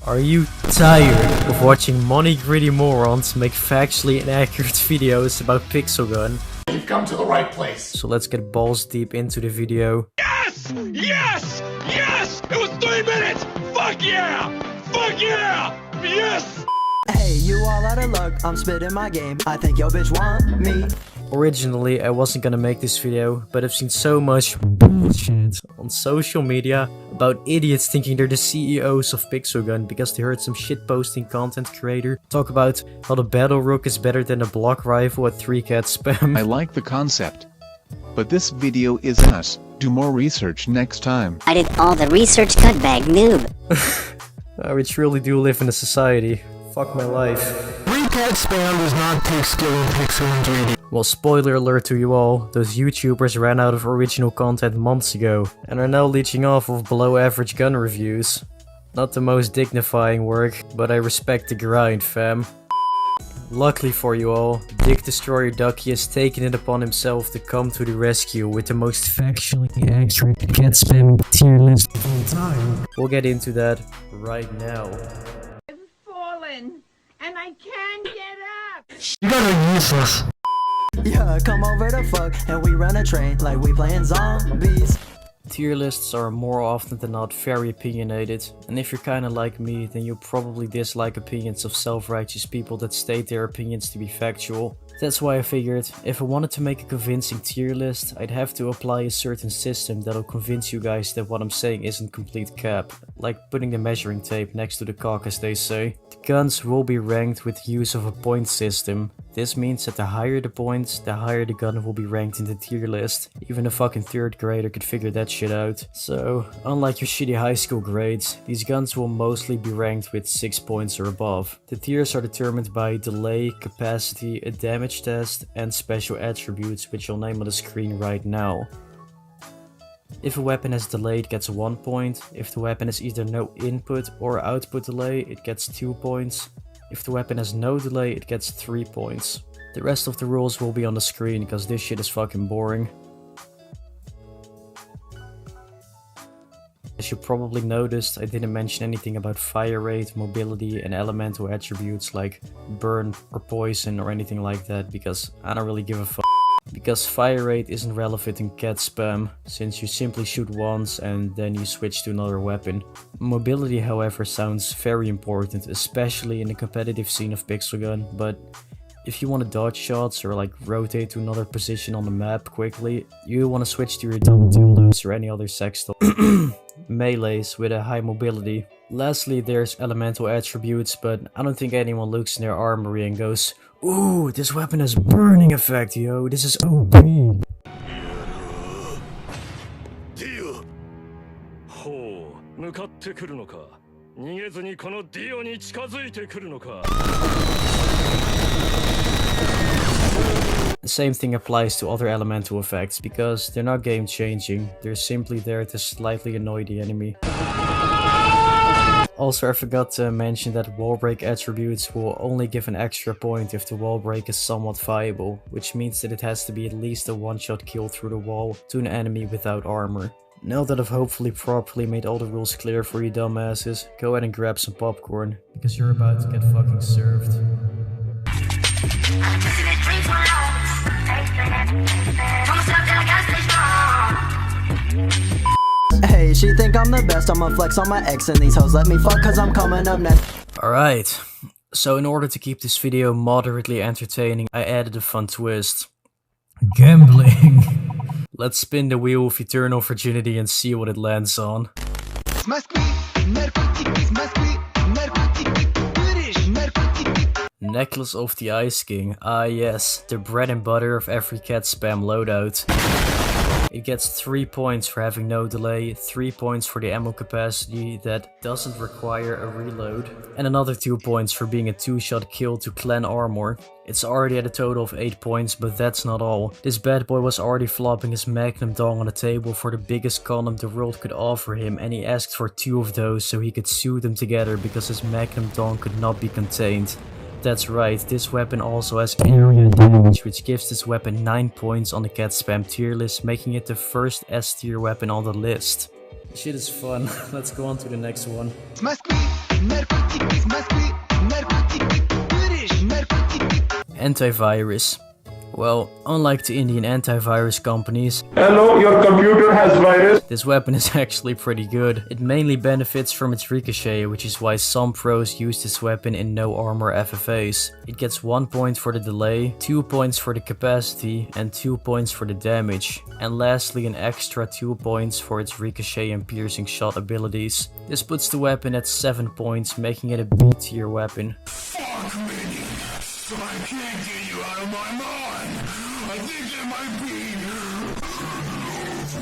Are you tired of watching money-greedy morons make factually inaccurate videos about pixel gun? You've come to the right place. So let's get balls deep into the video. Yes! Yes! Yes! It was 3 minutes! Fuck yeah! Fuck yeah! Yes! Hey, you all out of luck, I'm spitting my game. I think your bitch want me. Originally, I wasn't gonna make this video, but I've seen so much bullshit on social media about idiots thinking they're the CEOs of Pixel Gun because they heard some shitposting content creator talk about how the Battle Rook is better than a block rifle at 3-cat spam. I like the concept. But this video is ass. Do more research next time. I did all the research, cutbag noob. We truly do live in a society. Fuck my life. 3-cat spam does not take skill in Pixel and 3D. Well, spoiler alert to you all, those YouTubers ran out of original content months ago and are now leeching off of below average gun reviews. Not the most dignifying work, but I respect the grind, fam. Luckily for you all, Dick Destroyer Ducky has taken it upon himself to come to the rescue with the most factually accurate cat spamming tier list of all time. We'll get into that right now. I've fallen, and I can't get up! You guys are useless. Yeah, come over to fuck and we run a train like we playing zombies. Tier lists are more often than not very opinionated, and if you're kinda like me, then you probably dislike opinions of self-righteous people that state their opinions to be factual. That's why I figured, if I wanted to make a convincing tier list, I'd have to apply a certain system that'll convince you guys that what I'm saying isn't complete cap, like putting the measuring tape next to the cock as they say. The guns will be ranked with the use of a point system. This means that the higher the points, the higher the gun will be ranked in the tier list. Even a fucking 3rd grader could figure that shit out. So, unlike your shitty high school grades, these guns will mostly be ranked with 6 points or above. The tiers are determined by delay, capacity, a damage test, and special attributes, which I'll name on the screen right now. If a weapon has delay, it gets 1 point. If the weapon has either no input or output delay, it gets 2 points. If the weapon has no delay, it gets 3 points. The rest of the rules will be on the screen, because this shit is fucking boring. As you probably noticed, I didn't mention anything about fire rate, mobility, and elemental attributes like burn or poison or anything like that, because I don't really give a fuck. Because fire rate isn't relevant in cat spam, since you simply shoot once and then you switch to another weapon. Mobility, however, sounds very important, especially in the competitive scene of Pixel Gun, but if you want to dodge shots or like rotate to another position on the map quickly, you want to switch to your double dildos or any other sex toy. Melees with a high mobility. Lastly, there's elemental attributes, but I don't think anyone looks in their armory and goes, "Ooh, this weapon has burning effect, yo, this is OP." The same thing applies to other elemental effects, because they're not game changing, they're simply there to slightly annoy the enemy. Also, I forgot to mention that wall break attributes will only give an extra point if the wall break is somewhat viable, which means that it has to be at least a one-shot kill through the wall to an enemy without armor. Now that I've hopefully properly made all the rules clear for you dumbasses, go ahead and grab some popcorn, because you're about to get fucking served. Hey, she think I'm the best, I'ma flex on my ex and these hoes let me fuck cause I'm coming up next. Alright, so in order to keep this video moderately entertaining, I added a fun twist. Gambling. Let's spin the wheel of eternal virginity and see what it lands on. Necklace of the Ice King. Ah yes, the bread and butter of every cat spam loadout. It gets 3 points for having no delay, 3 points for the ammo capacity that doesn't require a reload, and another 2 points for being a 2-shot kill to clan armor. It's already at a total of 8 points, but that's not all. This bad boy was already flopping his magnum dong on the table for the biggest condom the world could offer him, and he asked for 2 of those so he could sew them together because his magnum dong could not be contained. That's right, this weapon also has area damage, which gives this weapon 9 points on the cat spam tier list, making it the first S tier weapon on the list. Shit is fun. Let's go on to the next one. Antivirus. Well, unlike the Indian antivirus companies, Hello, your computer has virus. this weapon is actually pretty good. It mainly benefits from its ricochet, which is why some pros use this weapon in no armor FFAs. It gets 1 point for the delay, 2 points for the capacity, and 2 points for the damage. And lastly, an extra 2 points for its ricochet and piercing shot abilities. This puts the weapon at 7 points, making it a B tier weapon. Fuck me! I can't get you out of my mind! I think there might be love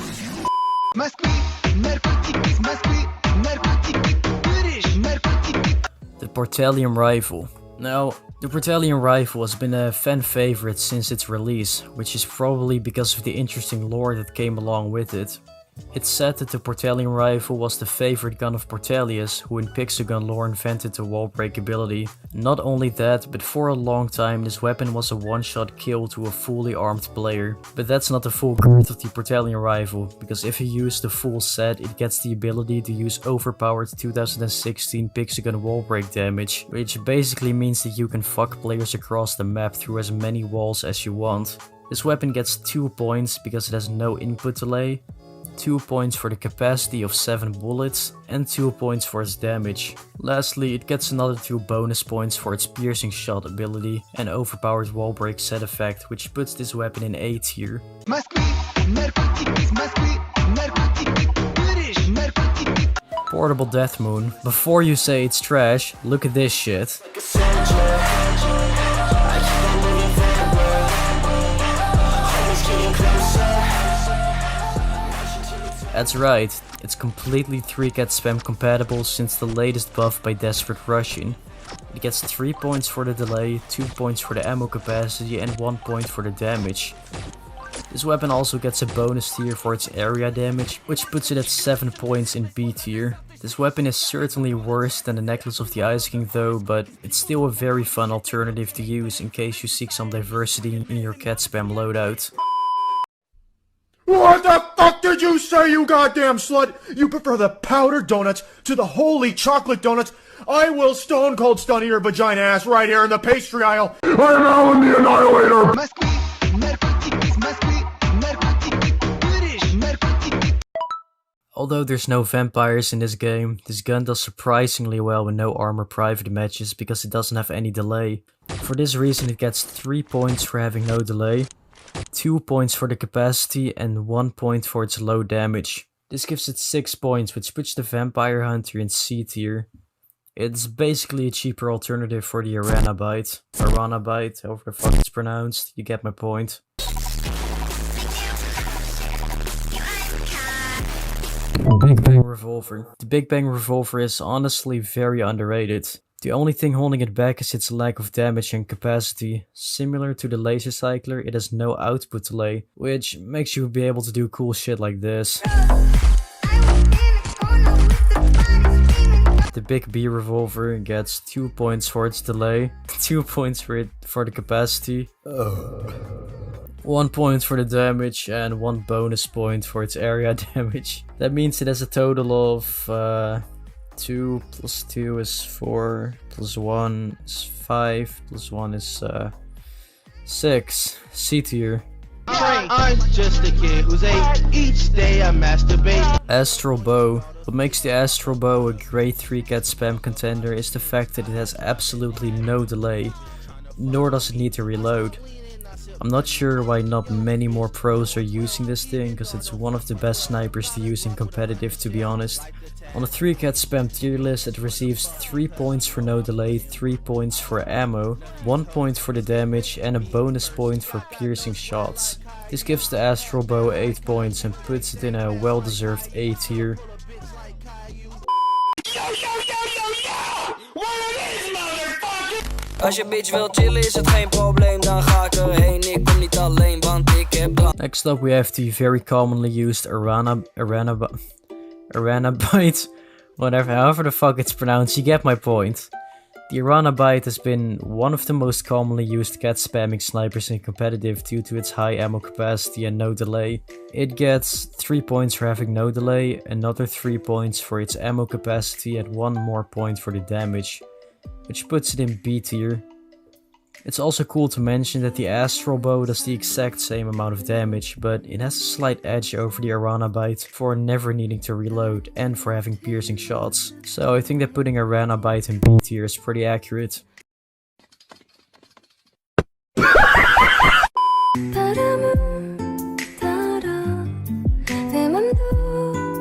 with you. The Portalium Rifle. Now, the Portalium Rifle has been a fan favorite since its release, which is probably because of the interesting lore that came along with it. It's said that the Portalium Rifle was the favorite gun of Portalius, who in Pixagon lore invented the wall break ability. Not only that, but for a long time this weapon was a one-shot kill to a fully armed player. But that's not the full girth of the Portalium Rifle, because if you use the full set, it gets the ability to use overpowered 2016 Pixagon wall break damage, which basically means that you can fuck players across the map through as many walls as you want. This weapon gets 2 points because it has no input delay, 2 points for the capacity of 7 bullets, and 2 points for its damage. Lastly, it gets another 2 bonus points for its piercing shot ability and overpowered wall break set effect, which puts this weapon in A tier. Portable Death Moon. Before you say it's trash, look at this shit. That's right, it's completely 3-cat spam compatible since the latest buff by Desperate Russian. It gets 3 points for the delay, 2 points for the ammo capacity and 1 point for the damage. This weapon also gets a bonus tier for its area damage, which puts it at 7 points in B tier. This weapon is certainly worse than the Necklace of the Ice King though, but it's still a very fun alternative to use in case you seek some diversity in your cat spam loadout. What the fuck did you say, you goddamn slut? You prefer the powdered donuts to the holy chocolate donuts? I will stone cold stun your vagina ass right here in the pastry aisle. I'm Alan the Annihilator. Although there's no vampires in this game, this gun does surprisingly well in no armor private matches because it doesn't have any delay. For this reason it gets 3 points for having no delay, 2 points for the capacity and 1 point for its low damage. This gives it 6 points, which puts the Vampire Hunter in C tier. It's basically a cheaper alternative for the Arahna Bite. Arahna Bite, however the fuck it's pronounced, you get my point. Big Bang Revolver. The Big Bang Revolver is honestly very underrated. The only thing holding it back is its lack of damage and capacity. Similar to the Laser Cycler, it has no output delay, which makes you be able to do cool shit like this. The Big B Revolver gets 2 points for its delay, 2 points for the capacity, 1 point for the damage, and 1 bonus point for its area damage. That means it has a total of 2 plus 2 is 4, plus 1 is 5, plus 1 is 6. C tier. I'm just a kid who's 8. Each day I masturbate. Astral Bow. What makes the Astral Bow a great 3-cat spam contender is the fact that it has absolutely no delay, nor does it need to reload. I'm not sure why not many more pros are using this thing, because it's one of the best snipers to use in competitive, to be honest. On the 3-cat spam tier list it receives 3 points for no delay, 3 points for ammo, 1 point for the damage and a bonus point for piercing shots. This gives the Astral Bow 8 points and puts it in a well-deserved A tier. Als je bitch wil chillen is het geen probleem, dan ga ik erheen. Ik kom niet alleen, want ik heb drank. Next up we have the very commonly used Arahna Bite. Whatever, however the fuck it's pronounced, you get my point. The Arahna Bite has been one of the most commonly used cat spamming snipers in competitive due to its high ammo capacity and no delay. It gets 3 points for having no delay, another 3 points for its ammo capacity and 1 more point for the damage, which puts it in B tier. It's also cool to mention that the Astral bow does the exact same amount of damage, but it has a slight edge over the Arahna bite for never needing to reload and for having piercing shots. So I think that putting Arahna bite in B tier is pretty accurate.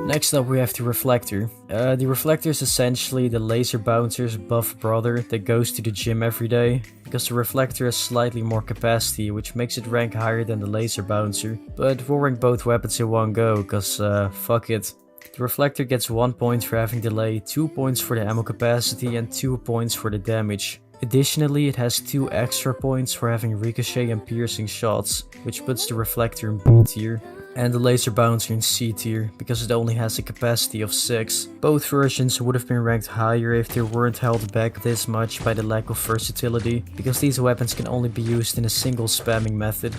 Next up we have the Reflector. The Reflector is essentially the laser bouncer's buff brother that goes to the gym every day, because the Reflector has slightly more capacity, which makes it rank higher than the laser bouncer. But we'll rank both weapons in one go, cause fuck it. The Reflector gets 1 point for having delay, 2 points for the ammo capacity and 2 points for the damage. Additionally, it has 2 extra points for having ricochet and piercing shots, which puts the Reflector in B tier, and the laser bouncer in C tier, because it only has a capacity of 6. Both versions would have been ranked higher if they weren't held back this much by the lack of versatility, because these weapons can only be used in a single spamming method.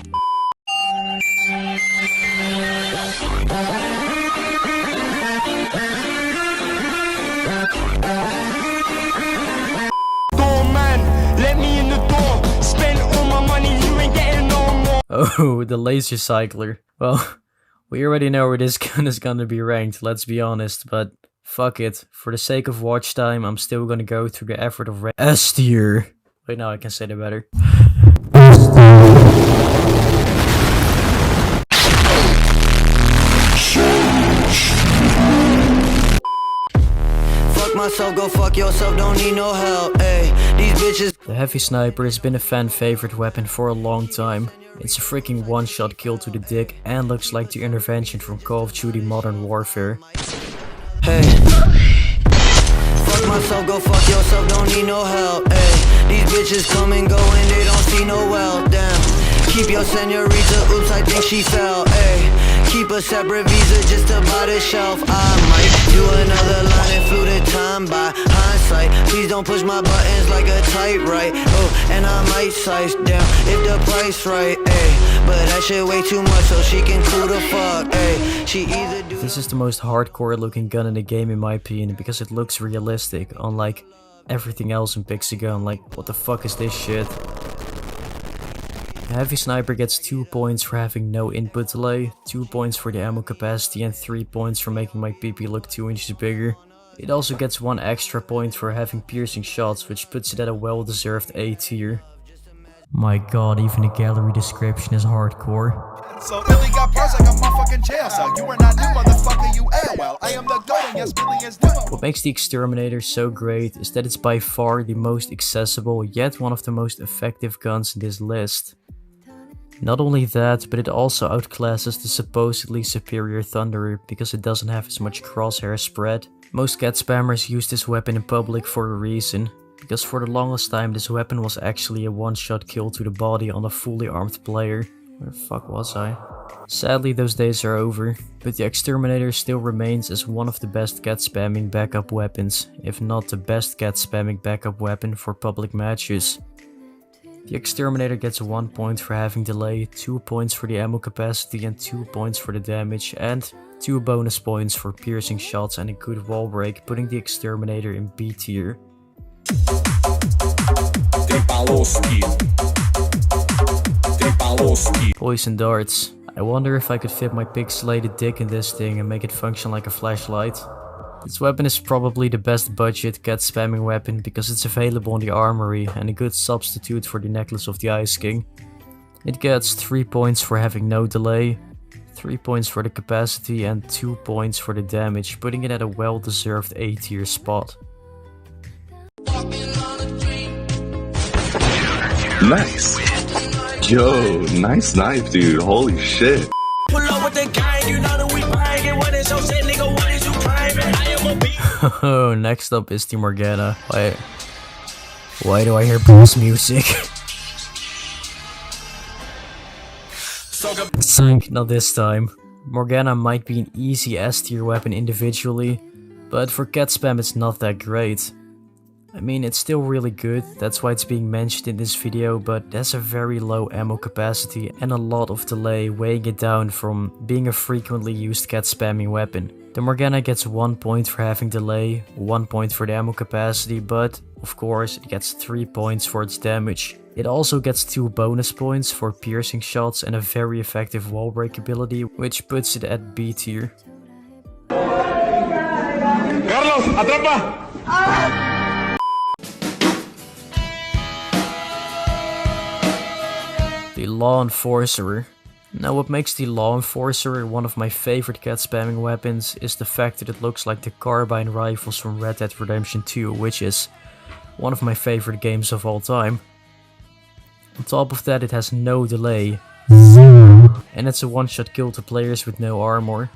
Oh, the laser cycler. Well, we already know where this gun is gonna be ranked, let's be honest, but fuck it. For the sake of watch time, I'm still gonna go through the effort of S tier. Wait, now I can say that better. Fuck myself, go fuck yourself, don't need no help, ayy. These bitches. The heavy sniper has been a fan favorite weapon for a long time. It's a freaking one-shot kill to the dick and looks like the intervention from Call of Duty Modern Warfare. Hey. Fuck myself, go fuck yourself, don't need no help, ayy. These bitches come and go and they don't see no well, damn. Keep your senorita, oops, I think she fell, ayy. Keep a separate visa just to buy the shelf. I might do another line and flew the time by hindsight. Please don't push my buttons like a typewriter. Oh, and I might size down if the price right, ayy. But that shit way too much so she can cool the fuck, ayy. She either do. This is the most hardcore looking gun in the game in my opinion, because it looks realistic, unlike everything else in Pixagon. Like, what the fuck is this shit? The heavy sniper gets 2 points for having no input delay, 2 points for the ammo capacity and 3 points for making my PP look 2 inches bigger. It also gets 1 extra point for having piercing shots, which puts it at a well-deserved A tier. My god, even the gallery description is hardcore. So Billy got bars like a motherfucking jail cell. You are not new, motherfucker, you well. I am the goat and yes, Billy is new. What makes the Exterminator so great is that it's by far the most accessible, yet one of the most effective guns in this list. Not only that, but it also outclasses the supposedly superior Thunderer because it doesn't have as much crosshair spread. Most cat spammers use this weapon in public for a reason, because for the longest time this weapon was actually a one-shot kill to the body on a fully armed player. Where the fuck was I? Sadly those days are over, but the Exterminator still remains as one of the best cat spamming backup weapons, if not the best cat spamming backup weapon for public matches. The Exterminator gets 1 point for having delay, 2 points for the ammo capacity and 2 points for the damage, and 2 bonus points for piercing shots and a good wall break, putting the Exterminator in B tier. Poison darts. I wonder if I could fit my pixelated dick in this thing and make it function like a flashlight. This weapon is probably the best budget cat spamming weapon because it's available in the armory and a good substitute for the Necklace of the Ice King. It gets 3 points for having no delay, 3 points for the capacity and 2 points for the damage, putting it at a well-deserved A tier spot. Nice. Yo, nice knife, dude. Holy shit. Oh, next up is the Morgana. Why do I hear blues music? Sync, not this time. Morgana might be an easy S tier weapon individually, but for cat spam it's not that great. I mean, it's still really good, that's why it's being mentioned in this video, but it has a very low ammo capacity and a lot of delay weighing it down from being a frequently used cat spamming weapon. The Morgana gets 1 point for having delay, 1 point for the ammo capacity, but of course it gets 3 points for its damage. It also gets 2 bonus points for piercing shots and a very effective wall break ability, which puts it at B tier. Carlos, atrapa! The Law Enforcer. Now what makes the Law Enforcer one of my favorite cat spamming weapons is the fact that it looks like the carbine rifles from Red Dead Redemption 2, which is one of my favorite games of all time. On top of that, it has no delay, and it's a one-shot kill to players with no armor.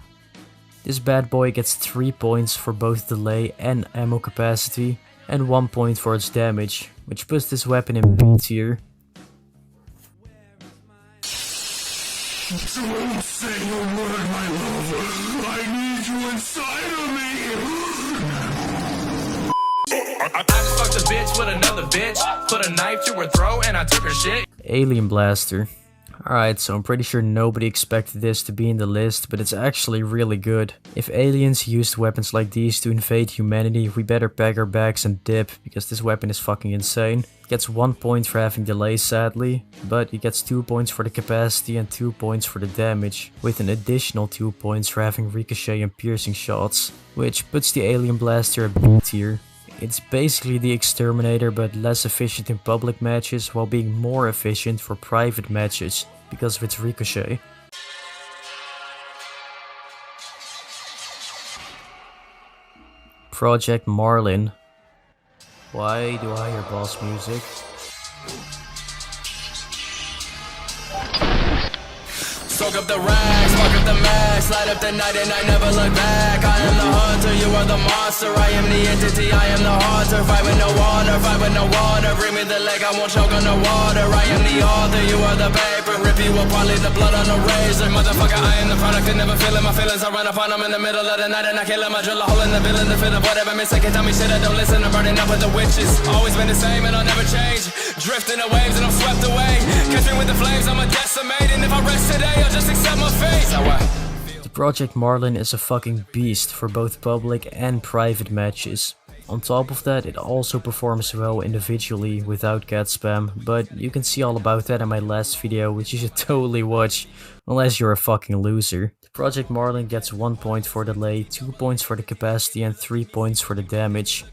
This bad boy gets 3 points for both delay and ammo capacity, and 1 point for its damage, which puts this weapon in B tier. Don't say a word, my love. I need you inside of me. I just fucked a bitch with another bitch. Put a knife to her throat and I took her shit. Alien Blaster. Alright, so I'm pretty sure nobody expected this to be in the list, but it's actually really good. If aliens used weapons like these to invade humanity, we better pack our bags and dip, because this weapon is fucking insane. It gets 1 point for having delay sadly, but it gets 2 points for the capacity and 2 points for the damage, with an additional 2 points for having ricochet and piercing shots, which puts the Alien Blaster at B tier. It's basically the Exterminator but less efficient in public matches while being more efficient for private matches because of its ricochet. Project Marlin. Why do I hear boss music? Soak up the rags, fuck up the max, light up the night and I never look back. I am the hunter, you are the monster. I am the entity, I am the haunter. Fight with no water, fight with no water. Bring me the leg, I won't choke on the water. I am the author, you are the paper. Rip you apart, leave the blood on the razor. Motherfucker, I am the product, and never feeling my feelings. I run upon them in the middle of the night and I kill them. I drill a hole in the villain to fit up whatever mistake. Tell me shit, I don't listen. I'm burning up with the witches. Always been the same and I'll never change. Drifting the waves and I'm swept away. Catch me with the flames, I'm a decimate. And if I rest today, I'll just accept my fate. The Project Marlin is a fucking beast for both public and private matches. On top of that, it also performs well individually without cat spam, but you can see all about that in my last video, which you should totally watch, unless you're a fucking loser. The Project Marlin gets 1 point for delay, 2 points for the capacity and 3 points for the damage.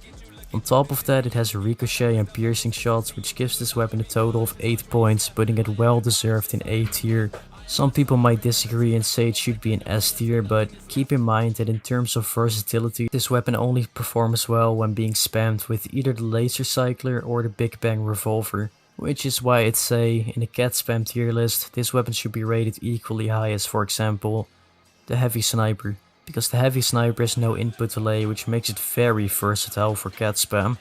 On top of that, it has ricochet and piercing shots, which gives this weapon a total of 8 points, putting it well deserved in A tier. Some people might disagree and say it should be in S tier, but keep in mind that in terms of versatility, this weapon only performs well when being spammed with either the laser cycler or the Big Bang revolver. Which is why I'd say in a cat spam tier list, this weapon should be rated equally high as, for example, the heavy sniper. Because the heavy sniper has no input delay, which makes it very versatile for cat spam.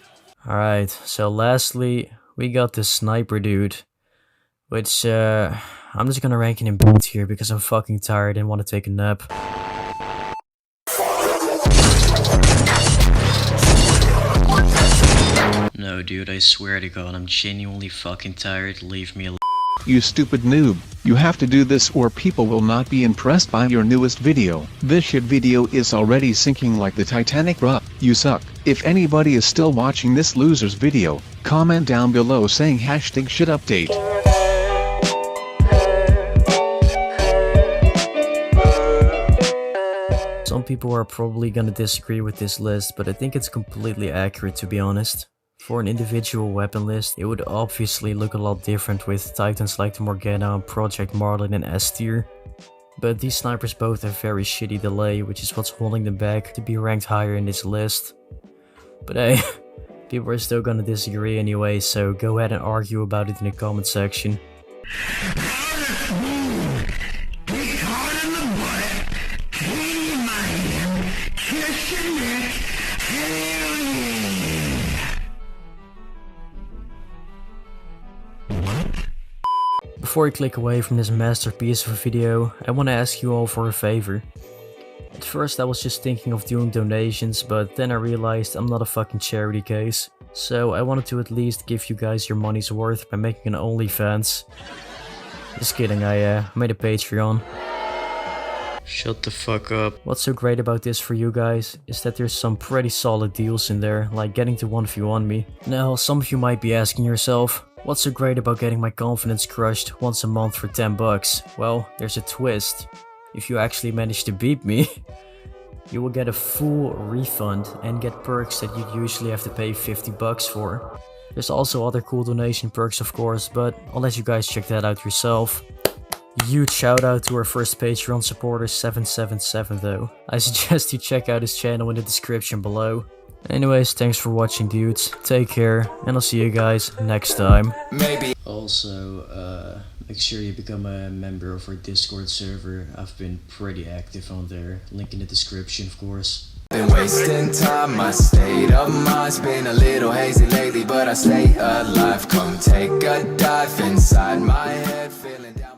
Alright, so lastly, we got the sniper dude. Which, I'm just gonna rank it in B tier because I'm fucking tired and want to take a nap. No dude, I swear to God, I'm genuinely fucking tired, leave me alone. You stupid noob, you have to do this or people will not be impressed by your newest video. This shit video is already sinking like the Titanic, bruh. You suck. If anybody is still watching this loser's video, comment down below saying hashtag shit update. Some people are probably gonna disagree with this list, but I think it's completely accurate to be honest. For an individual weapon list, it would obviously look a lot different with titans like the Morgana and Project Marlin in S tier. But these snipers both have very shitty delay, which is what's holding them back to be ranked higher in this list. But hey, people are still gonna disagree anyway, so go ahead and argue about it in the comment section. Before I click away from this masterpiece of a video, I want to ask you all for a favor. At first I was just thinking of doing donations, but then I realized I'm not a fucking charity case. So I wanted to at least give you guys your money's worth by making an OnlyFans. Just kidding, I made a Patreon. Shut the fuck up. What's so great about this for you guys is that there's some pretty solid deals in there, like getting to 1v1 me. Now, some of you might be asking yourself, what's so great about getting my confidence crushed once a month for 10 bucks? Well, there's a twist. If you actually manage to beat me, you will get a full refund and get perks that you'd usually have to pay 50 bucks for. There's also other cool donation perks of course, but I'll let you guys check that out yourself. Huge shout out to our first Patreon supporter 777 though. I suggest you check out his channel in the description below. Anyways, thanks for watching dudes, take care, and I'll see you guys next time. Maybe. Also, make sure you become a member of our Discord server. I've been pretty active on there, link in the description of course. Been wasting time, my state of mind's been a little hazy lately, but I stay alive. Come take a dive inside my head, feeling down.